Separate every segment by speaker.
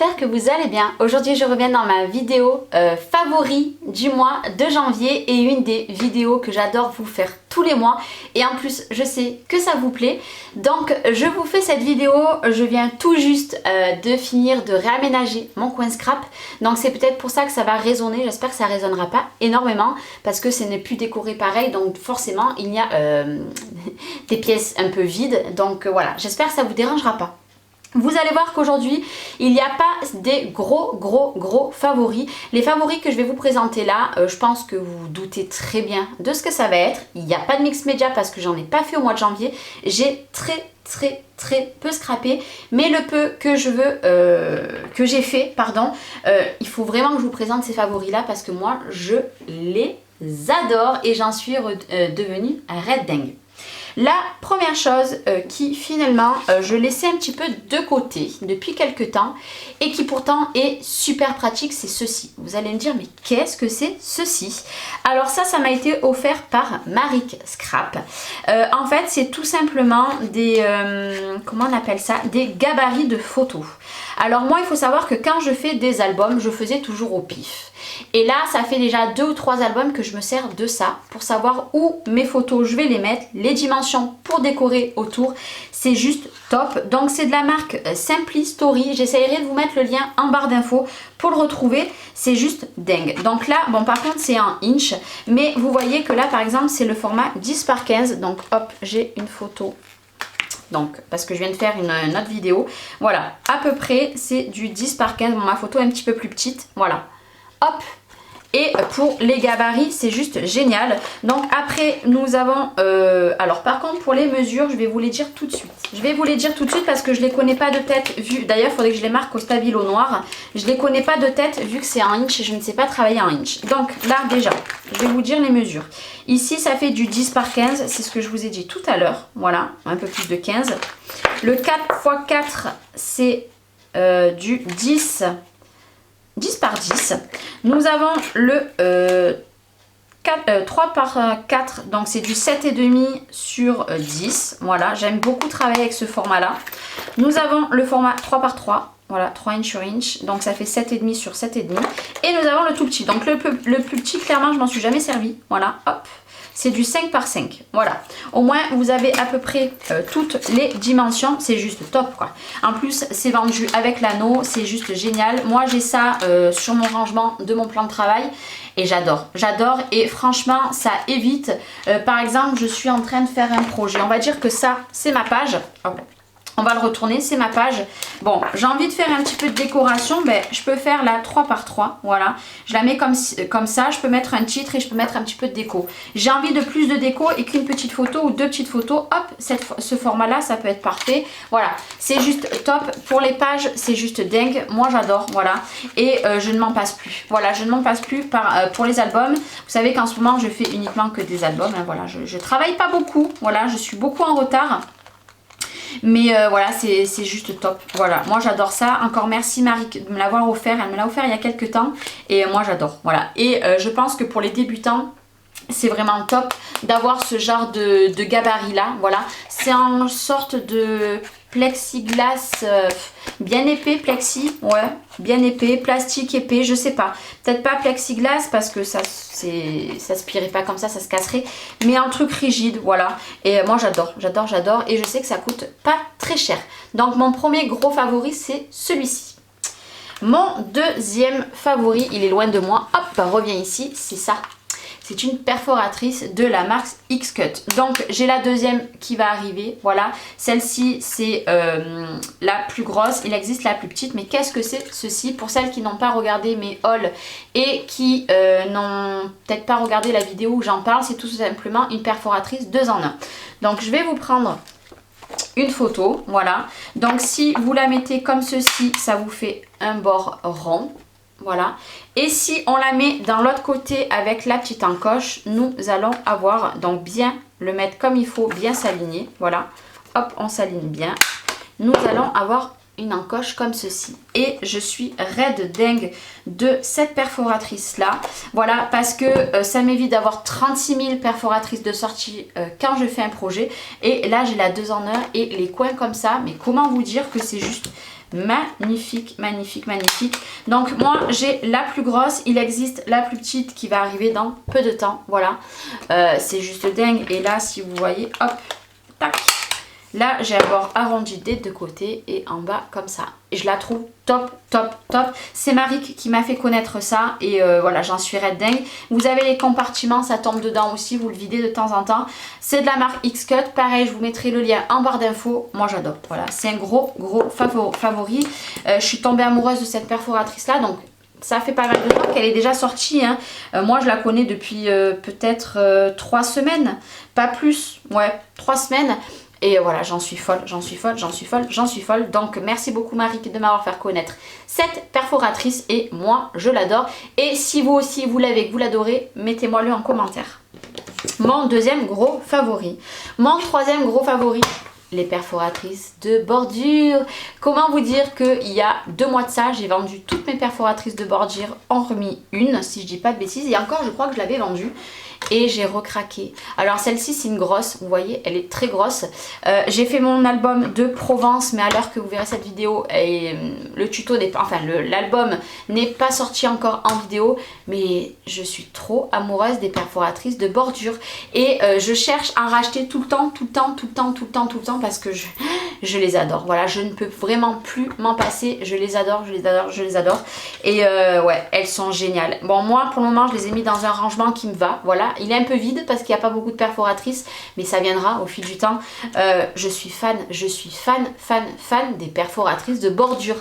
Speaker 1: j'espère que vous allez bien. Aujourd'hui je reviens dans ma vidéo favori du mois de janvier et une des vidéos que j'adore vous faire tous les mois et en plus je sais que ça vous plaît. Donc je vous fais cette vidéo, je viens tout juste de finir de réaménager mon coin scrap. Donc c'est peut-être pour ça que ça va résonner, j'espère que ça résonnera pas énormément parce que ce n'est plus décoré pareil, donc forcément il y a des pièces un peu vides. Donc voilà, j'espère que ça vous dérangera pas. Vous allez voir qu'aujourd'hui, il n'y a pas des gros favoris. Les favoris que je vais vous présenter là, je pense que vous vous doutez très bien de ce que ça va être. Il n'y a pas de mix média parce que j'en ai pas fait au mois de janvier. J'ai très peu scrappé, mais le peu que je veux, que j'ai fait, pardon, il faut vraiment que je vous présente ces favoris là parce que moi, je les adore et j'en suis devenue red dingue. La première chose qui finalement je laissais un petit peu de côté depuis quelques temps et qui pourtant est super pratique, c'est ceci. Vous allez me dire mais qu'est-ce que c'est ceci? Alors ça m'a été offert par Maric Scrap. En fait c'est tout simplement des, comment on appelle ça? Des gabarits de photos. Alors moi il faut savoir que quand je fais des albums, je faisais toujours au pif. Et là, ça fait déjà 2 ou 3 albums que je me sers de ça pour savoir où mes photos, je vais les mettre, les dimensions pour décorer autour. C'est juste top. Donc, c'est de la marque Simply Story. J'essaierai de vous mettre le lien en barre d'infos pour le retrouver. C'est juste dingue. Donc là, bon, par contre, c'est un inch. Mais vous voyez que là, par exemple, c'est le format 10 par 15. Donc, hop, j'ai une photo. Donc, parce que je viens de faire une autre vidéo. Voilà, à peu près, c'est du 10 par 15. Bon, ma photo est un petit peu plus petite. Voilà. Hop, et pour les gabarits c'est juste génial. Donc après nous avons alors par contre pour les mesures je vais vous les dire tout de suite. Je vais vous les dire tout de suite parce que je les connais pas de tête vu. D'ailleurs il faudrait que je les marque au stabilo noir. Je les connais pas de tête vu que c'est en inch et je ne sais pas travailler en inch. Donc là déjà je vais vous dire les mesures. Ici ça fait du 10 par 15, c'est ce que je vous ai dit tout à l'heure. Voilà, un peu plus de 15. Le 4 x 4 c'est du 10 par 10. Nous avons le 3 par 4, donc c'est du 7,5 sur 10. Voilà, j'aime beaucoup travailler avec ce format-là. Nous avons le format 3 par 3. Voilà, 3 inch sur inch, donc ça fait 7,5 sur 7,5. Et nous avons le tout petit. Donc le plus petit, clairement, je m'en suis jamais servi. Voilà, hop. C'est du 5 par 5, voilà. Au moins, vous avez à peu près toutes les dimensions. C'est juste top, quoi. En plus, c'est vendu avec l'anneau. C'est juste génial. Moi, j'ai ça sur mon rangement de mon plan de travail. Et j'adore. J'adore. Et franchement, ça évite. Par exemple, je suis en train de faire un projet. On va dire que ça, c'est ma page. Hop. On va le retourner, c'est ma page. Bon, j'ai envie de faire un petit peu de décoration, ben, je peux faire la 3 par 3, voilà. Je la mets comme ça, je peux mettre un titre et je peux mettre un petit peu de déco. J'ai envie de plus de déco et qu'une petite photo ou 2 petites photos, hop, ce format-là, ça peut être parfait. Voilà, c'est juste top. Pour les pages, c'est juste dingue. Moi, j'adore, voilà. Et je ne m'en passe plus. Voilà, je ne m'en passe plus pour les albums. Vous savez qu'en ce moment, je fais uniquement que des albums. Hein, voilà, je travaille pas beaucoup. Voilà, je suis beaucoup en retard. Mais voilà, c'est juste top. Voilà, moi j'adore ça. Encore merci Marie de me l'avoir offert. Elle me l'a offert il y a quelques temps. Et moi j'adore. Voilà. Et je pense que pour les débutants, c'est vraiment top d'avoir ce genre de gabarit là. Voilà. C'est en sorte de plexiglas bien épais, plexi. Ouais, bien épais, plastique épais, je sais pas. Peut-être pas plexiglas parce que ça se plierait pas comme ça se casserait. Mais un truc rigide, voilà. Et moi j'adore. Et je sais que ça coûte pas très cher. Donc mon premier gros favori c'est celui-ci. Mon deuxième favori, il est loin de moi. Hop, reviens ici, c'est ça. C'est une perforatrice de la marque X-Cut. Donc j'ai la deuxième qui va arriver. Voilà, celle-ci c'est la plus grosse. Il existe la plus petite. Mais qu'est-ce que c'est ceci? Pour celles qui n'ont pas regardé mes hauls et qui n'ont peut-être pas regardé la vidéo où j'en parle, c'est tout simplement une perforatrice 2 en 1. Donc je vais vous prendre une photo. Voilà. Donc si vous la mettez comme ceci, ça vous fait un bord rond. Voilà, et si on la met dans l'autre côté avec la petite encoche, nous allons avoir, donc bien le mettre comme il faut, bien s'aligner, voilà, hop, on s'aligne bien, nous allons avoir une encoche comme ceci. Et je suis raide dingue de cette perforatrice là, voilà, parce que ça m'évite d'avoir 36 000 perforatrices de sortie quand je fais un projet. Et là j'ai la 2 en 1 et les coins comme ça, mais comment vous dire que c'est juste magnifique, magnifique, magnifique. Donc moi j'ai la plus grosse, il existe la plus petite qui va arriver dans peu de temps, voilà. C'est juste dingue. Et là si vous voyez, hop, tac. Là, j'ai un bord arrondi des deux côtés et en bas comme ça. Et je la trouve top, top, top. C'est Maric qui m'a fait connaître ça et voilà, j'en suis red dingue. Vous avez les compartiments, ça tombe dedans aussi, vous le videz de temps en temps. C'est de la marque X-Cut, pareil, je vous mettrai le lien en barre d'infos. Moi, j'adore, voilà, c'est un gros, gros favori. Je suis tombée amoureuse de cette perforatrice-là, donc ça fait pas mal de temps qu'elle est déjà sortie, hein. Moi, je la connais depuis peut-être 3 semaines, pas plus, ouais, 3 semaines. Et voilà, j'en suis folle, j'en suis folle, j'en suis folle, j'en suis folle. Donc merci beaucoup Marie de m'avoir fait connaître cette perforatrice et moi je l'adore. Et si vous aussi vous l'avez, que vous l'adorez, mettez-moi le en commentaire. Mon deuxième gros favori. Mon troisième gros favori, les perforatrices de bordure. Comment vous dire qu'il y a 2 mois de ça, j'ai vendu toutes mes perforatrices de bordure, en remis une, si je dis pas de bêtises. Et encore, je crois que je l'avais vendue. Et j'ai recraqué. Alors celle-ci c'est une grosse, vous voyez, elle est très grosse. J'ai fait mon album de Provence, mais à l'heure que vous verrez cette vidéo, et le tuto n'est pas, enfin l'album n'est pas sorti encore en vidéo, mais je suis trop amoureuse des perforatrices de bordure. Et je cherche à en racheter tout le temps, tout le temps, tout le temps, tout le temps, tout le temps, parce que je les adore. Voilà, je ne peux vraiment plus m'en passer. Je les adore, je les adore, je les adore. Et ouais, elles sont géniales. Bon, moi pour le moment je les ai mis dans un rangement qui me va, voilà. Il est un peu vide parce qu'il n'y a pas beaucoup de perforatrices, mais ça viendra au fil du temps. Je suis fan des perforatrices de bordure.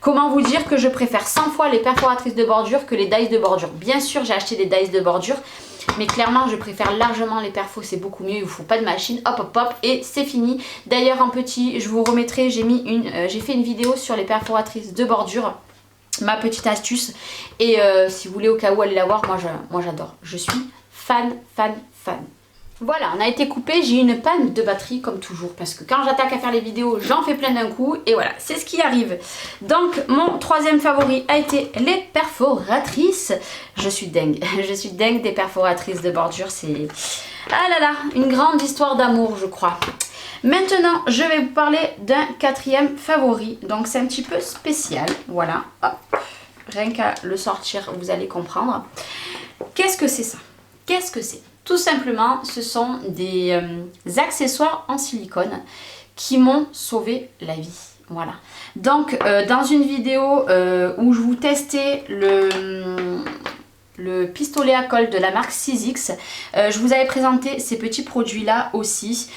Speaker 1: Comment vous dire que je préfère 100 fois les perforatrices de bordure que les dies de bordure. Bien sûr, j'ai acheté des dies de bordure, mais clairement, je préfère largement les perfos, c'est beaucoup mieux. Il ne vous faut pas de machine, hop, hop, hop, et c'est fini. D'ailleurs, en petit, je vous remettrai, j'ai fait une vidéo sur les perforatrices de bordure. Ma petite astuce. Et si vous voulez au cas où aller la voir, moi j'adore. Je suis fan. Voilà, on a été coupé, j'ai eu une panne de batterie comme toujours parce que quand j'attaque à faire les vidéos, j'en fais plein d'un coup et voilà, c'est ce qui arrive. Donc mon troisième favori a été les perforatrices. Je suis dingue des perforatrices de bordure, c'est... Ah là là, une grande histoire d'amour je crois. Maintenant, je vais vous parler d'un quatrième favori, donc c'est un petit peu spécial, voilà, hop. Rien qu'à le sortir, vous allez comprendre. Qu'est-ce que c'est ça? Qu'est-ce que c'est? Tout simplement, ce sont des accessoires en silicone qui m'ont sauvé la vie. Voilà. Donc, dans une vidéo où je vous testais le pistolet à colle de la marque 6X, je vous avais présenté ces petits produits-là aussi.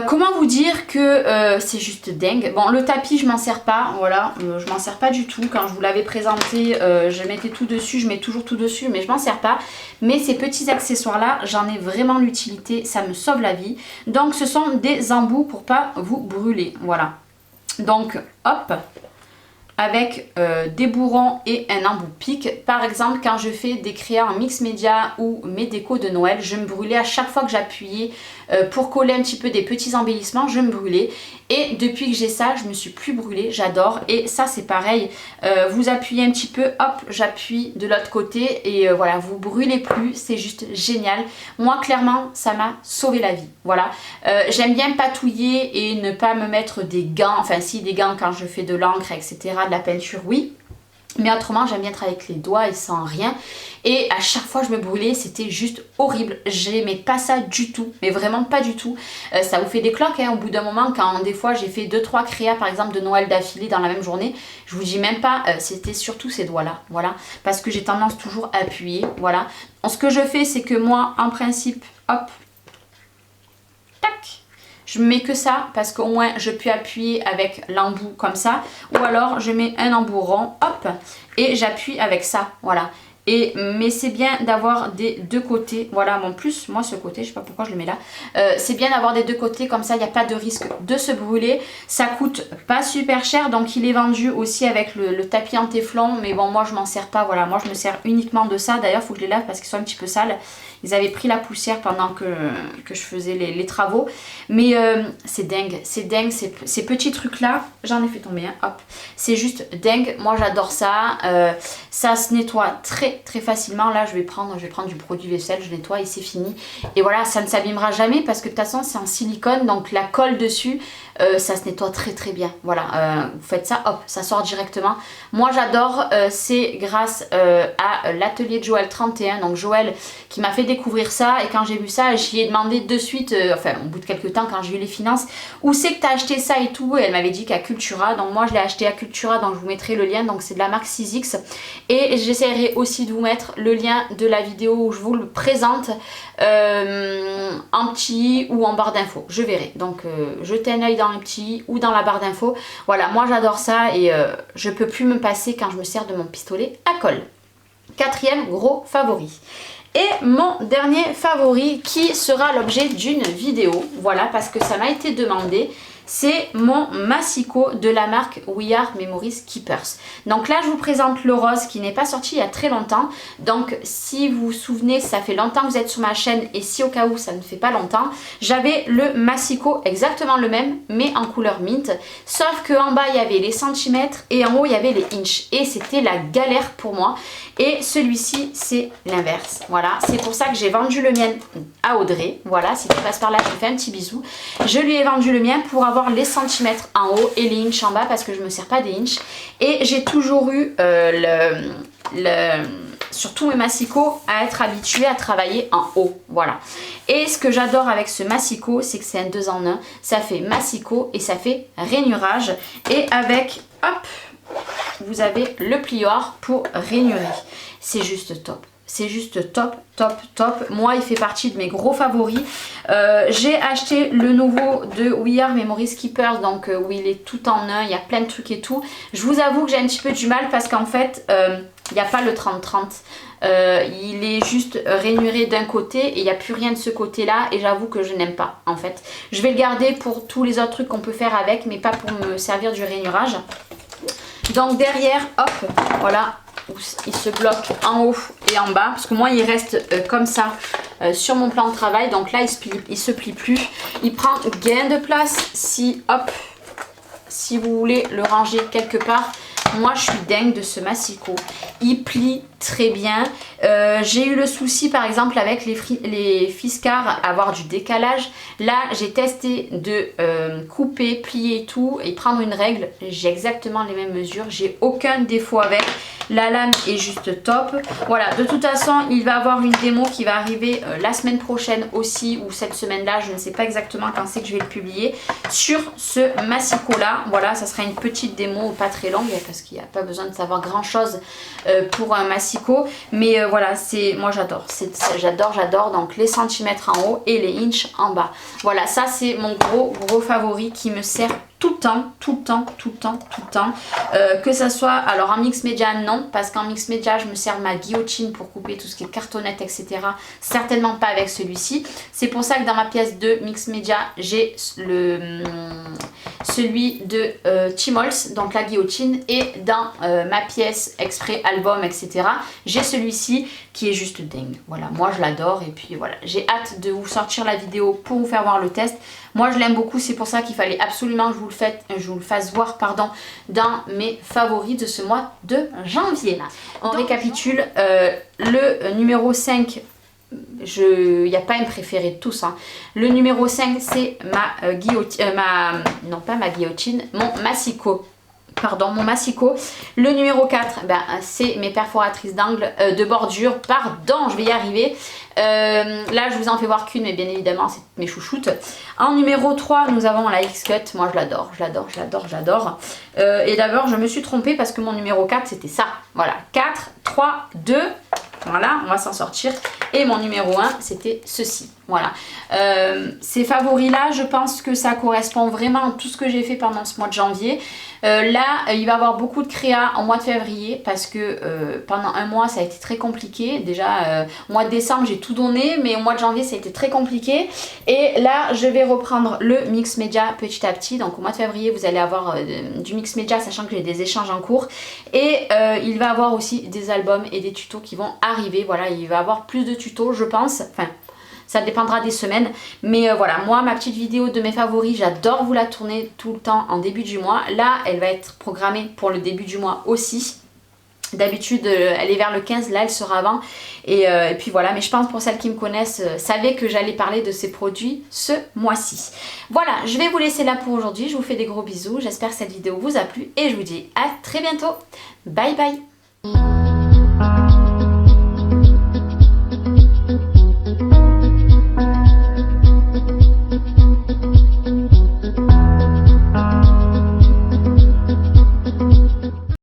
Speaker 1: Comment vous dire que c'est juste dingue. Bon, le tapis je m'en sers pas, voilà, je m'en sers pas du tout. Quand je vous l'avais présenté, je mettais tout dessus, je mets toujours tout dessus, mais je m'en sers pas. Mais ces petits accessoires là, j'en ai vraiment l'utilité, ça me sauve la vie. Donc ce sont des embouts pour pas vous brûler, voilà. Donc hop, avec des bourrons et un embout pique. Par exemple, quand je fais des créas en mix média ou mes décos de Noël, je me brûlais à chaque fois que j'appuyais pour coller un petit peu des petits embellissements, je me brûlais. Et depuis que j'ai ça, je me suis plus brûlée, j'adore. Et ça c'est pareil, vous appuyez un petit peu, hop, j'appuie de l'autre côté et voilà, vous brûlez plus, c'est juste génial. Moi clairement, ça m'a sauvé la vie, voilà. J'aime bien patouiller et ne pas me mettre des gants, enfin si des gants quand je fais de l'encre, etc., de la peinture, oui. Mais autrement, j'aime bien travailler avec les doigts et sans rien. Et à chaque fois, je me brûlais, c'était juste horrible. J'aimais pas ça du tout, mais vraiment pas du tout. Ça vous fait des cloques hein, au bout d'un moment. Quand des fois, j'ai fait 2-3 créas, par exemple, de Noël d'affilée dans la même journée, je vous dis même pas, c'était surtout ces doigts-là, voilà. Parce que j'ai tendance toujours à appuyer, voilà. Donc, ce que je fais, c'est que moi, en principe, hop, tac, je mets que ça parce qu'au moins je peux appuyer avec l'embout comme ça, ou alors je mets un embout rond, hop, et j'appuie avec ça, voilà. Mais c'est bien d'avoir des deux côtés, voilà, en plus moi ce côté, je sais pas pourquoi je le mets là, c'est bien d'avoir des deux côtés, comme ça il n'y a pas de risque de se brûler. Ça coûte pas super cher, donc il est vendu aussi avec le tapis en téflon, mais bon moi je m'en sers pas, voilà, moi je me sers uniquement de ça. D'ailleurs il faut que je les lave parce qu'ils sont un petit peu sales, ils avaient pris la poussière pendant que je faisais les travaux, mais c'est dingue, ces petits trucs là, j'en ai fait tomber, hein, hop, c'est juste dingue, moi j'adore ça. Ça se nettoie très très facilement. Là je vais prendre du produit vaisselle, je nettoie et c'est fini. Et voilà, ça ne s'abîmera jamais parce que de toute façon c'est en silicone, donc la colle dessus, ça se nettoie très bien. Voilà, vous faites ça, hop, ça sort directement. Moi j'adore, c'est grâce à l'atelier de Joël 31, donc Joël qui m'a fait découvrir ça, et quand j'ai vu ça, j'y ai demandé de suite, enfin au bout de quelques temps quand j'ai eu les finances, où c'est que tu as acheté ça et tout, et elle m'avait dit qu'à Cultura, donc moi je l'ai acheté à Cultura, donc je vous mettrai le lien, donc c'est de la marque 6X, et j'essaierai aussi de vous mettre le lien de la vidéo où je vous le présente en petit ou en barre d'infos, je verrai, donc jetez un œil dans le petit ou dans la barre d'infos. Voilà, moi j'adore ça et je peux plus me passer quand je me sers de mon pistolet à colle. Quatrième gros favori. Et mon dernier favori qui sera l'objet d'une vidéo, voilà, parce que ça m'a été demandé, c'est mon Massicot de la marque We Are Memories Keepers. Donc là je vous présente le rose qui n'est pas sorti il y a très longtemps. Donc si vous vous souvenez, ça fait longtemps que vous êtes sur ma chaîne, et si au cas où ça ne fait pas longtemps, j'avais le Massicot exactement le même mais en couleur mint. Sauf qu'en bas il y avait les centimètres et en haut il y avait les inches. Et c'était la galère pour moi. Et celui-ci c'est l'inverse. Voilà, c'est pour ça que j'ai vendu le mien à Audrey. Voilà, si tu passes par là, je lui fais un petit bisou. Je lui ai vendu le mien pour avoir les centimètres en haut et les inches en bas parce que je me sers pas des inches. Et j'ai toujours eu sur tous mes massicots à être habituée à travailler en haut. Voilà. Et ce que j'adore avec ce massicot, c'est que c'est un 2 en 1. Ça fait massicot et ça fait rainurage. Et avec, hop, vous avez le plioir pour rainurer. C'est juste top. C'est juste top, top, top. Moi, il fait partie de mes gros favoris. J'ai acheté le nouveau de We Are Memories Keepers, donc où il est tout en un, il y a plein de trucs et tout. Je vous avoue que j'ai un petit peu du mal parce qu'en fait, il n'y a pas le 30-30. Il est juste rainuré d'un côté et il n'y a plus rien de ce côté-là, et j'avoue que je n'aime pas en fait. Je vais le garder pour tous les autres trucs qu'on peut faire avec, mais pas pour me servir du rainurage. Donc derrière, hop, voilà. Il se bloque en haut et en bas, parce que moi il reste comme ça sur mon plan de travail, donc là il se plie plus, il prend gain de place. Si hop, si vous voulez le ranger quelque part, moi je suis dingue de ce massicot, il plie très bien. J'ai eu le souci par exemple avec les Fiskars avoir du décalage. Là j'ai testé de couper, plier et tout et prendre une règle, j'ai exactement les mêmes mesures, j'ai aucun défaut avec. La lame est juste top. Voilà, de toute façon il va avoir une démo qui va arriver la semaine prochaine aussi, ou cette semaine là, je ne sais pas exactement quand c'est que je vais le publier, sur ce massicot là. Voilà, ça sera une petite démo pas très longue parce qu'il n'y a pas besoin de savoir grand chose pour un massicot, mais voilà, c'est, moi j'adore, j'adore. Donc les centimètres en haut et les inches en bas. Voilà, ça c'est mon gros favori qui me sert tout le temps. Que ça soit, alors en mix média non, parce qu'en mix média je me sers de ma guillotine pour couper tout ce qui est cartonnette, etc. Certainement pas avec celui-ci. C'est pour ça que dans ma pièce de mix média j'ai celui de Timols, donc la guillotine, et dans ma pièce exprès album, etc. j'ai celui-ci qui est juste dingue. Voilà, moi je l'adore, et puis voilà, j'ai hâte de vous sortir la vidéo pour vous faire voir le test. Moi je l'aime beaucoup, c'est pour ça qu'il fallait absolument que je vous le fasse voir, pardon, dans mes favoris de ce mois de janvier. On récapitule, le numéro 5, il n'y a pas un préféré de tous, hein. Le numéro 5 c'est ma guillotine, non pas ma guillotine, mon massicot. Pardon, mon massicot. Le numéro 4, ben, c'est mes perforatrices d'angle de bordure. Pardon, je vais y arriver. Là, je vous en fais voir qu'une, mais bien évidemment, c'est mes chouchoutes. En numéro 3, nous avons la X-Cut. Moi, je l'adore. Et d'abord, je me suis trompée parce que mon numéro 4, c'était ça. Voilà, 4, 3, 2. Voilà, on va s'en sortir. Et mon numéro 1, c'était ceci. Voilà. Ces favoris-là, je pense que ça correspond vraiment à tout ce que j'ai fait pendant ce mois de janvier. Là, il va y avoir beaucoup de créa en mois de février parce que pendant un mois, ça a été très compliqué. Déjà, au mois de décembre, j'ai tout donné, mais au mois de janvier, ça a été très compliqué. Et là, je vais reprendre le mix média petit à petit. Donc, au mois de février, vous allez avoir du mix média, sachant que j'ai des échanges en cours. Et il va y avoir aussi des albums et des tutos qui vont arriver. Voilà, il va y avoir plus de tutos, je pense. Enfin, ça dépendra des semaines, mais voilà, moi ma petite vidéo de mes favoris, j'adore vous la tourner tout le temps en début du mois. Là elle va être programmée pour le début du mois aussi. D'habitude, elle est vers le 15, là elle sera avant. Et puis voilà, mais je pense pour celles qui me connaissent, savaient que j'allais parler de ces produits ce mois-ci. Voilà, je vais vous laisser là pour aujourd'hui. Je vous fais des gros bisous. J'espère que cette vidéo vous a plu et je vous dis à très bientôt. Bye bye.